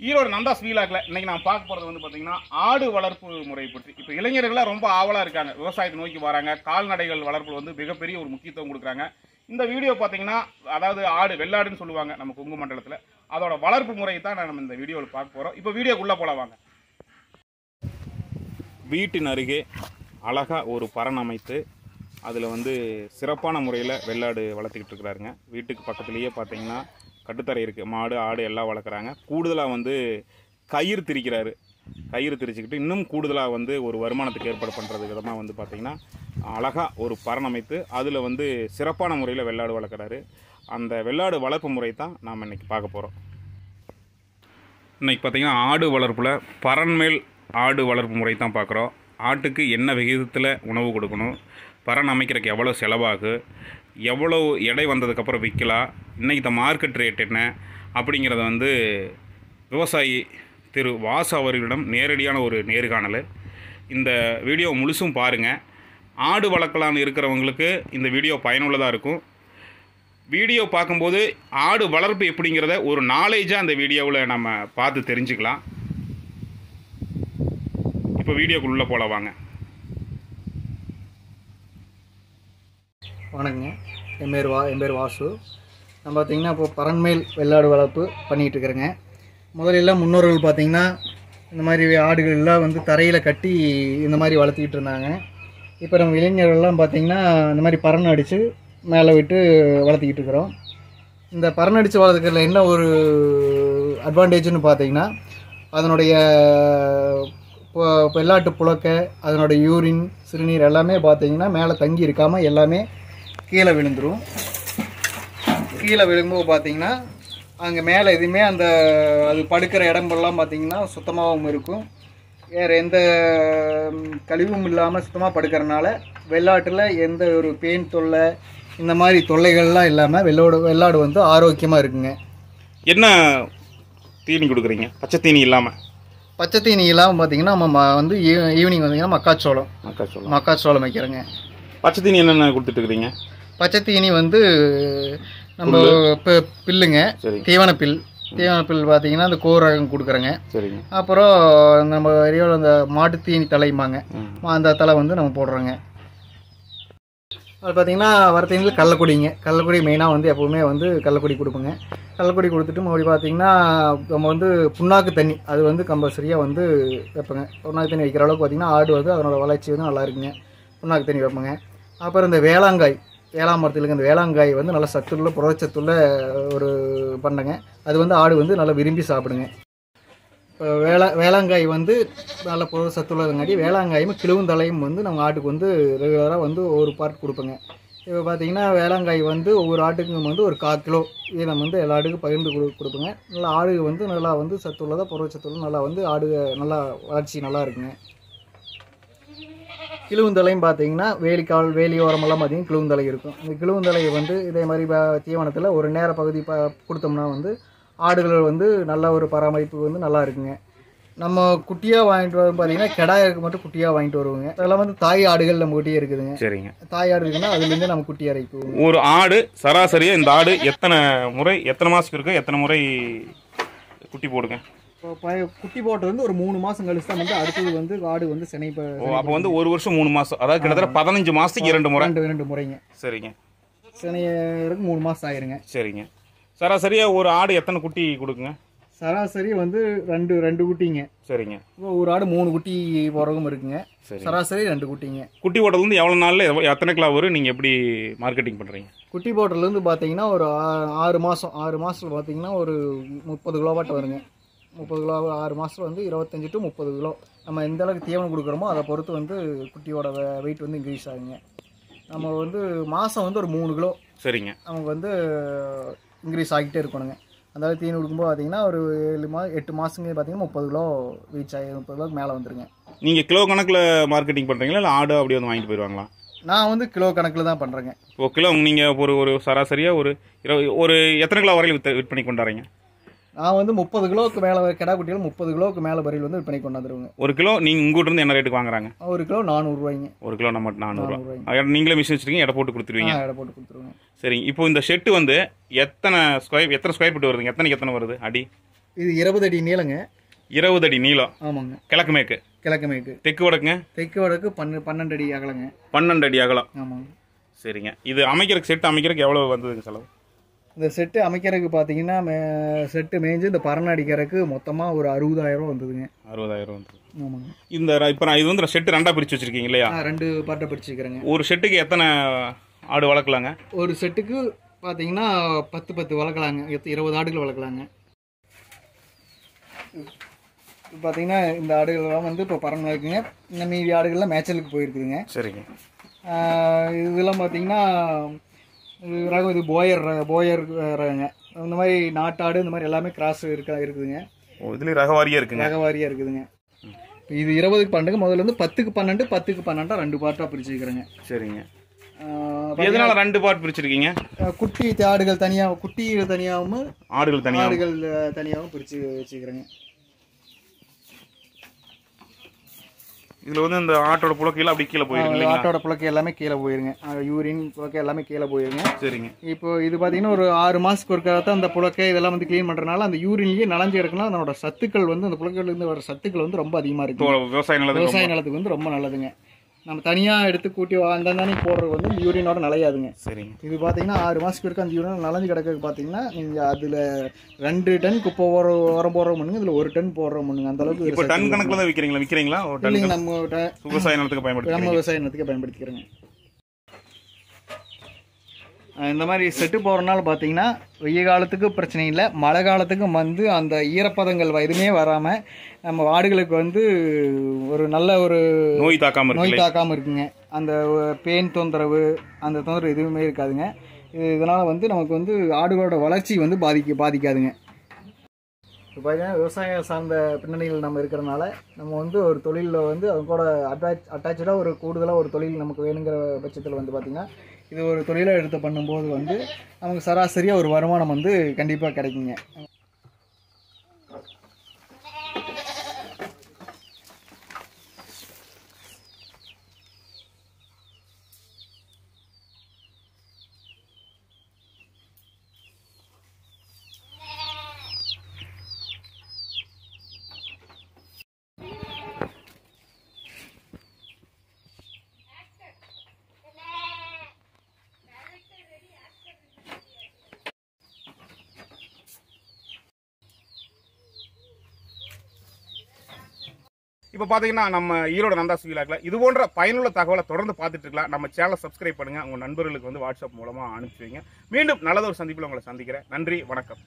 ஈரோடு நந்தாஸ் வீலாக்ல இன்னைக்கு நான் பார்க்க போறது வந்து பாத்தீங்கன்னா ஆடு வளர்ப்பு முறை பற்றி. இப்போ இளைஞர்கள்லாம் ரொம்ப ஆவலா இருக்காங்க, விவசாயத்தை நோக்கி வராங்க, கால்நடைகள் வளர்ப்பு வந்து மிகப்பெரிய ஒரு முக்கியத்துவம் கொடுக்குறாங்க. இந்த வீடியோ பாத்தீங்கன்னா அதாவது ஆடு வெள்ளாடுன்னு சொல்லுவாங்க நம்ம கொங்கு மண்டலத்துல, அதோட வளர்ப்பு முறையை தான் நம்ம இந்த வீடியோவில் பார்க்க போறோம். இப்போ வீடியோக்குள்ள போல வாங்க. வீட்டின் அருகே அழகா ஒரு பரண் அமைத்து அதில் வந்து சிறப்பான முறையில் வெள்ளாடு வளர்த்துக்கிட்டு இருக்கிறாருங்க. வீட்டுக்கு பக்கத்துலேயே பார்த்தீங்கன்னா கட்டுத்தரை இருக்குது, மாடு ஆடு எல்லாம் வளர்க்குறாங்க. கூடுதலாக வந்து கயிறு திரிக்கிறாரு, கயிறு திரிச்சுக்கிட்டு இன்னும் கூடுதலாக வந்து ஒரு வருமானத்துக்கு ஏற்பாடு பண்ணுறது விதமாக வந்து பார்த்திங்கன்னா அழகாக ஒரு பரண் அமைத்து அதில் வந்து சிறப்பான முறையில் வெள்ளாடு வளர்க்குறாரு. அந்த வெள்ளாடு வளர்ப்பு முறை தான் நாம் இன்றைக்கி பார்க்க போகிறோம். இன்றைக்கி பார்த்திங்கன்னா ஆடு வளர்ப்பில் பரண்மேல் ஆடு வளர்ப்பு முறை தான் பார்க்குறோம். ஆட்டுக்கு என்ன விகிதத்தில் உணவு கொடுக்கணும், பரண் அமைக்கிறதுக்கு எவ்வளோ செலவாகும், எவ்வளோ எடை வந்ததுக்கப்புறம் விற்கலாம், இன்றைக்கி இந்த மார்க்கெட் ரேட் என்ன அப்படிங்கிறத வந்து விவசாயி திரு வாசு அவர்களிடம் நேரடியான ஒரு நேர்காணல். இந்த வீடியோ முழுசும் பாருங்கள். ஆடு வளர்க்கலான்னு இருக்கிறவங்களுக்கு இந்த வீடியோ பயனுள்ளதாக இருக்கும். வீடியோ பார்க்கும்போது ஆடு வளர்ப்பு எப்படிங்கிறத ஒரு நாலேஜாக அந்த வீடியோவில் நம்ம பார்த்து தெரிஞ்சுக்கலாம். இப்போ வீடியோக்குள்ளே போல வாங்க. வணக்கங்க, என் பேர் வாசு. நான் பார்த்தீங்கன்னா இப்போ பரண்மேல் வெள்ளாடு வளர்ப்பு பண்ணிகிட்டு இருக்கிறேங்க. முதலெல்லாம் முன்னோர்கள் பார்த்திங்கன்னா இந்த மாதிரி ஆடுகள்லாம் வந்து தரையில் கட்டி இந்த மாதிரி வளர்த்திக்கிட்டு இருந்தாங்க. இப்போ நம்ம இளைஞர்கள்லாம் பார்த்திங்கன்னா இந்த மாதிரி பரண் அடித்து மேலே விட்டு வளர்த்திக்கிட்டு இருக்கிறோம். இந்த பரண் அடித்து வளர்த்துக்கிறதுல என்ன ஒரு அட்வான்டேஜ்னு பார்த்திங்கன்னா அதனுடைய வெள்ளாட்டு புழக்க, அதனுடைய யூரின் சிறுநீர் எல்லாமே பார்த்திங்கன்னா மேலே தங்கி இருக்காமல் எல்லாமே கீழே விழுந்துடும். கீழே விழுங்கும்போது பார்த்திங்கன்னா அங்கே மேலே எதுவுமே அந்த அது படுக்கிற இடம்பெல்லாம் பார்த்திங்கன்னா சுத்தமாகவும் இருக்கும். வேறு எந்த கழிவும் இல்லாமல் சுத்தமாக படுக்கிறனால வெள்ளாட்டில் எந்த ஒரு பேன் தொல்லை இந்த மாதிரி தொல்லைகள்லாம் இல்லாமல் வெள்ளாடு வந்து ஆரோக்கியமாக இருக்குங்க. என்ன தீனி கொடுக்குறீங்க? பச்சை தீனி இல்லாமல்? பச்சை தீனி இல்லாமல் பார்த்திங்கன்னா நம்ம வந்து ஈவினிங் வந்தீங்கன்னா மக்காச்சோளம் வைக்கிறேங்க. பச்சை தீனி என்னென்ன கொடுத்துட்டுருக்கிறீங்க? பச்சை தீனி வந்து நம்ம பில்லுங்க, தீவனப்பில் பார்த்தீங்கன்னா அந்த கோரகம் கொடுக்குறேங்க. சரிங்க. அப்புறம் நம்ம ஏரியாவில் அந்த மாட்டு தீனி தலைம்பாங்க, அந்த தலை வந்து நம்ம போடுறோங்க. அது பார்த்திங்கன்னா வர தீனியில் கள்ளக்குடி மெயினாக வந்து எப்போவுமே வந்து கள்ளக்குடி கொடுப்போங்க. கள்ளக்குடி கொடுத்துட்டு மறுபடியும் பார்த்திங்கன்னா நம்ம வந்து புண்ணாக்கு தண்ணி அது வந்து கம்பல்சரியாக வந்து வைப்போங்க. புண்ணாக்கு தண்ணி வைக்கிற அளவுக்கு பார்த்திங்கன்னா ஆடு வந்து அதனோட வளர்ச்சி வந்து நல்லா இருக்குங்க. புண்ணாக்கு தண்ணி வைப்போங்க. அப்புறம் இந்த வேளாங்காய், மரத்தில் இந்த வேளாங்காய் வந்து நல்ல சத்துள்ள புரதச்சத்துள்ள ஒரு பண்ணைங்க. அது வந்து ஆடு வந்து நல்லா விரும்பி சாப்பிடுங்க. இப்போ வேளாங்காய் வந்து நல்ல புரத சத்துள்ளதுங்காட்டி வேளாங்காயும் கிழுவுந்தலையும் வந்து நம்ம ஆட்டுக்கு வந்து ரெகுலராக வந்து ஒரு பார்ட் கொடுப்போங்க. இப்போ பார்த்திங்கன்னா வேளாங்காய் வந்து ஒவ்வொரு ஆட்டுக்கும் வந்து ஒரு 1/4 கிலோ வீதம் வந்து எல்லா ஆட்டுக்கும் பகிர்ந்து கொடுப்போங்க. நல்லா ஆடு வந்து நல்லா வந்து சத்துள்ளதாக புரதச்சத்துள்ள நல்லா வந்து ஆடு நல்லா வளர்ச்சி நல்லா இருக்குங்க. கிழுவுந்தலையும் பார்த்திங்கன்னா வேலியோரமெல்லாம் பார்த்திங்கன்னா கிழுவுந்தலை இருக்கும். இந்த கிழுவுந்தலையை வந்து இதே மாதிரி தீவனத்தில் ஒரு நேர பகுதி கொடுத்தோம்னா வந்து ஆடுகள் வந்து நல்ல ஒரு பராமரிப்பு வந்து நல்லா இருக்குங்க. நம்ம குட்டியாக வாங்கிட்டு வரும் பார்த்திங்கன்னா கெடாய்க்கு மட்டும் குட்டியாக வாங்கிட்டு வருவோங்க. அதெல்லாம் வந்து தாய் ஆடுகள் நம்ம குட்டியே இருக்குதுங்க. சரிங்க. தாய் ஆடு இருக்குன்னா அதுலேருந்து நம்ம குட்டி அரைக்குவோம். ஒரு ஆடு சராசரியாக இந்த ஆடு எத்தனை மாதத்துக்கு இருக்கு, எத்தனை முறை குட்டி போடுங்க? இப்போ குட்டி போட்டது வந்து ஒரு 3 மாதம் கழிச்சு தான் வந்து அடுத்தது வந்து ஆடு வந்து சினைப்ப. அப்போ வந்து 1 வருஷம் 3 மாதம், அதாவது கிட்டத்தட்ட 15 மாதத்துக்கு 2 முறைங்க. சரிங்க. சினையருக்கு 3 மாதம் ஆயிருங்க. சரிங்க. சராசரியாக ஒரு ஆடு எத்தனை குட்டி கொடுக்குங்க? சராசரி வந்து ரெண்டு குட்டிங்க. சரிங்க. ஒரு ஆடு 3 குட்டி போறதும் இருக்குங்க. சராசரி 2 குட்டிங்க. குட்டி போட்டதுலேருந்து எவ்வளோ நாளில் எத்தனை கிலோ வரும், நீங்கள் எப்படி மார்க்கெட்டிங் பண்ணுறீங்க? குட்டி போட்டதுலேருந்து பார்த்தீங்கன்னா ஒரு 6 மாதத்தில் பார்த்தீங்கன்னா ஒரு 30 கிலோவாட் வருங்க. 30 கிலோ 6 மாதத்தில் வந்து 25 to 30 கிலோ. நம்ம எந்த அளவுக்கு தீவனம் கொடுக்குறோமோ அதை பொறுத்து வந்து குட்டியோட வெயிட் வந்து இன்க்ரீஸ் ஆகுங்க. நம்ம வந்து மாதம் வந்து ஒரு 3 கிலோ சரிங்க நமக்கு வந்து இன்க்ரீஸ் ஆகிட்டே இருக்கணுங்க. அந்த அளவுக்கு தீனி கொடுக்கும்போது பார்த்தீங்கன்னா ஒரு 8 மாதங்க பார்த்தீங்கன்னா 30 கிலோ ரீச் ஆகி 30 கிலோக்கு மேலே வந்துருங்க. நீங்கள் கிலோ கணக்கில் மார்க்கெட்டிங் பண்ணுறீங்களா இல்லை ஆடு அப்படி வந்து வாங்கிட்டு போயிடுவாங்களா? நான் வந்து கிலோ கணக்கில் தான் பண்ணுறேங்க. இப்போ கிலோ நீங்கள் ஒரு சராசரியாக ஒரு எத்தனை கிலோ வரையில் விற்பனை கொண்டாடுறீங்க? நான் வந்து 30 கிலோவுக்கு மேலே கிடா குட்டிகள் 30 கிலோவுக்கு மேலே வரையில் வந்து விற்பனை கொண்டாந்துருவோங்க. ஒரு கிலோ நீங்கள் உங்கள்கிட்ட இருந்து என்ன ரேட்டுக்கு வாங்குறாங்க? ஒரு கிலோ 400 ரூபாய்ங்க. ஒரு கிலோ நம்ம 400 ரூபாய். நீங்களே மிஷின் வச்சுருக்கீங்க, எடை போட்டு கொடுத்துருவீங்க? எடை போட்டு கொடுத்துருவோங்க. சரிங்க. இப்போ இந்த ஷெட்டு வந்து எத்தனை ஸ்கொயர் ஃபீட் வருதுங்க? எத்தனை வருது அடி? இது 20 அடி நீளங்க. 20 அடி நீளம். ஆமாங்க. கிழக்கு மேற்கு. கிழக்கு மேற்கு. தெற்கு வடக்குங்க? தெற்கு வடக்கு 12 அடி அகலங்க. 12 அடி அகலம். ஆமாங்க. சரிங்க. இது அமைக்கிறதுக்கு செட்டு அமைக்கிறதுக்கு எவ்வளோ வந்ததுங்க செலவு? இந்த செட்டு அமைக்கிறதுக்கு பார்த்தீங்கன்னா செட்டு மேய்ஞ்சு இந்த பரண அடிக்கிறதுக்கு மொத்தமாக ஒரு 60,000 வந்ததுங்க. 60,000 வந்தது. ஆமாங்க. இந்த இப்போ நான் இது வந்து செட்டு 2 பிரித்து வச்சுருக்கீங்க இல்லையா? 2 பார்ட்டாக பிரிச்சுக்கிறேங்க. ஒரு செட்டுக்கு எத்தனை ஆடு வளர்க்கலாங்க? ஒரு செட்டுக்கு பார்த்தீங்கன்னா 10 வளர்க்கலாங்க. 20 ஆடுகள் வளர்க்கலாங்க. பார்த்தீங்கன்னா இந்த ஆடுகள்லாம் வந்து இப்போ பறந்து இருக்குங்க. இந்த மீதி ஆடுகள்லாம் மேய்ச்சலுக்கு போயிருக்குதுங்க. சரிங்க. இதெல்லாம் பார்த்தீங்கன்னா ரகம் இது போயர் ரகங்க. இந்த மாதிரி நாட்டாடு இந்த மாதிரி எல்லாமே கிராஸ் இருக்குதுங்க. இதுலேயும் ரகவாரியாக இருக்குதுங்க. இப்போ இது 20க்கு 12 முதல்ல வந்து 10க்கு 12 10க்கு 12 2 பார்ட்டாக பிரிச்சுக்கிறேங்க. சரிங்க. எதனால 2 பார்ட் பிரிச்சிருக்கீங்க? குட்டி ஆடுகள் தனியாக, குட்டிகள் தனியாகவும் ஆடுகள் தனியாகவும் பிரித்து வச்சுக்கிறேங்க. இதில் வந்து இந்த ஆட்டோட புழக்கையெல்லாம் அப்படி கீழே போயிருங்க. ஆட்டோட புழக்கை எல்லாமே கீழே போயிருங்க. யூரின் புழக்கை எல்லாமே கீழே போயிருங்க. சரிங்க. இப்போ இது பார்த்தீங்கன்னா ஒரு 6 மாதத்துக்கு ஒருக்காக தான் அந்த புழக்கை இதெல்லாம் வந்து க்ளீன் பண்ணுறதுனால அந்த யூரின்லேயே நனைஞ்சு கிடக்குன்னா அதனோட சத்துக்கள் வந்து அந்த புழக்கையிலேருந்து வர சத்துக்கள் வந்து ரொம்ப அதிகமாக இருக்குது. விவசாய நிலத்துக்கு வந்து ரொம்ப நல்லதுங்க. நம்ம தனியாக எடுத்து கூட்டி அந்தந்தானே போடுறது வந்து யூரினோட நலையாதுங்க. சரிங்க. இது பார்த்தீங்கன்னா 6 மாதத்துக்கு இருக்க அந்த யூரின் நலஞ்சு கிடக்கு. பார்த்தீங்கன்னா நீங்கள் அதில் 2 டன் குப்பை உரம் போடுற முன்னுங்க, இதில் 1 டன் போடுற முன்னுங்க. அந்த அளவுக்கு இப்போ டன் கணக்கில் தான் விற்கிறீங்களா? இல்லைங்க, நம்ம விவசாய நிலத்துக்கு பயன்படுத்திக்கிறோங்க. இந்த மாதிரி செட்டு போடுறதுனால பார்த்தீங்கன்னா வெய்ய காலத்துக்கு பிரச்சனை இல்லை, மழை காலத்துக்கும் வந்து அந்த ஈரப்பதங்கள் எதுவுமே வராமல் நம்ம ஆடுகளுக்கு வந்து ஒரு நல்ல ஒரு நோய் தாக்காமல் இருக்குங்க. அந்த பேன் தொந்தரவு அந்த தொந்தரவு எதுவுமே இருக்காதுங்க. இதனால் வந்து நமக்கு வந்து ஆடுகளோட வளர்ச்சி வந்து பாதிக்காதுங்க. இப்போ பார்த்தீங்கன்னா விவசாயம் சார்ந்த பின்னணிகள் நம்ம இருக்கிறனால நம்ம வந்து ஒரு தொழிலில் வந்து அது கூட அட்டாச்சாக ஒரு கூடுதலாக ஒரு தொழில் நமக்கு வேணுங்கிற பட்சத்தில் வந்து பார்த்திங்கன்னா இது ஒரு தொழிலை எடுத்து பண்ணும்போது வந்து நமக்கு சராசரியாக ஒரு வருமானம் வந்து கண்டிப்பாக கிடைக்குங்க. இப்போ பார்த்தீங்கன்னா நம்ம ஈரோடு நந்தாஸ் விலாக்ல இது போன்ற பயனுள்ள தகவலை தொடர்ந்து பார்த்துட்டு இருக்கலாம். நம்ம சேனலை சப்ஸ்கிரைப் பண்ணுங்கள். உங்கள் நண்பர்களுக்கு வந்து வாட்ஸ்அப் மூலமாக அனுப்பிச்சு வைங்க. மீண்டும் நல்லதொரு சந்திப்பில் உங்களை சந்திக்கிறேன். நன்றி, வணக்கம்.